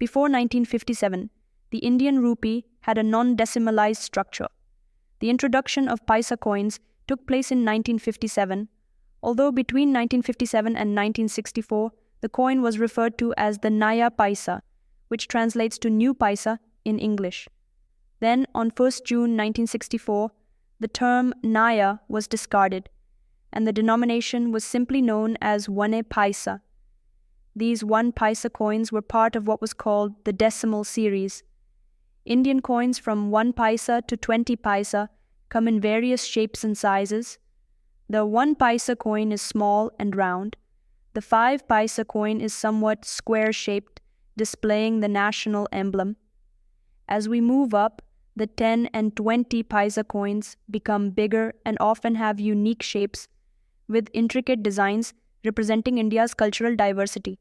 Before 1957, the Indian rupee had a non-decimalized structure. The introduction of paisa coins took place in 1957, although between 1957 and 1964, the coin was referred to as the Naya Paisa, which translates to new paisa in English. Then, on 1st June 1964, the term Naya was discarded, and the denomination was simply known as 1 paisa. These 1 paisa coins were part of what was called the decimal series. Indian coins from 1 paisa to 20 paisa come in various shapes and sizes. The 1 paisa coin is small and round. The 5 paisa coin is somewhat square-shaped, displaying the national emblem. As we move up, the 10 and 20 paisa coins become bigger and often have unique shapes, with intricate designs representing India's cultural diversity.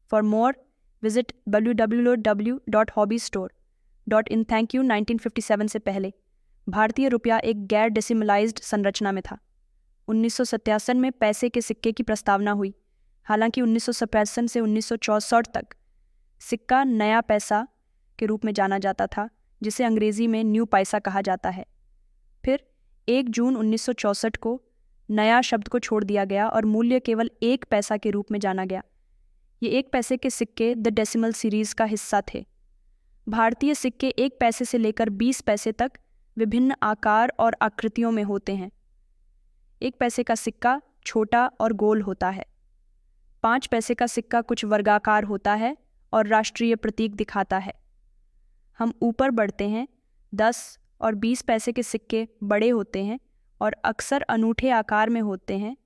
For more, visit www.hobbystore.in. Thank you. 1957 से पहले भारतीय रुपया एक गैर डेसिमलाइज्ड संरचना में था। 1987 में पैसे के सिक्के की प्रस्तावना हुई। हालांकि 1957 से 1964 तक सिक्का नया पैसा के रूप में जाना जाता था, जिसे अंग्रेजी में न्यू पैसा कहा जाता है। फिर 1 जून 1964 को नया शब्द को छोड़ दिया गया और मूल्य केवल 1 पैसा के रूप में जाना गया। ये 1 पैसे के सिक्के द डेसिमल सीरीज का हिस्सा थे। भारतीय सिक्के 1 पैसे से लेकर 20 पैसे तक विभिन्न आकार और आकृतियों में होते हैं। 1 पैसे का सिक्का छोटा और गोल होता है। 5 पैसे का सिक्का कुछ वर्गाकार होता है और राष्ट्रीय प्रतीक दिखाता है। हम ऊपर बढ़ते हैं। 10 और 20 पैसे के सिक्के बड़े होते हैं और अक्सर अनूठे आकार में होते हैं,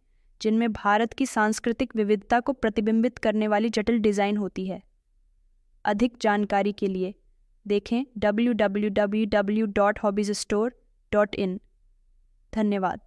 जिनमें भारत की सांस्कृतिक विविधता को प्रतिबिंबित करने वाली जटिल डिज़ाइन होती है। अधिक जानकारी के लिए देखें www.hobbystore.in। धन्यवाद।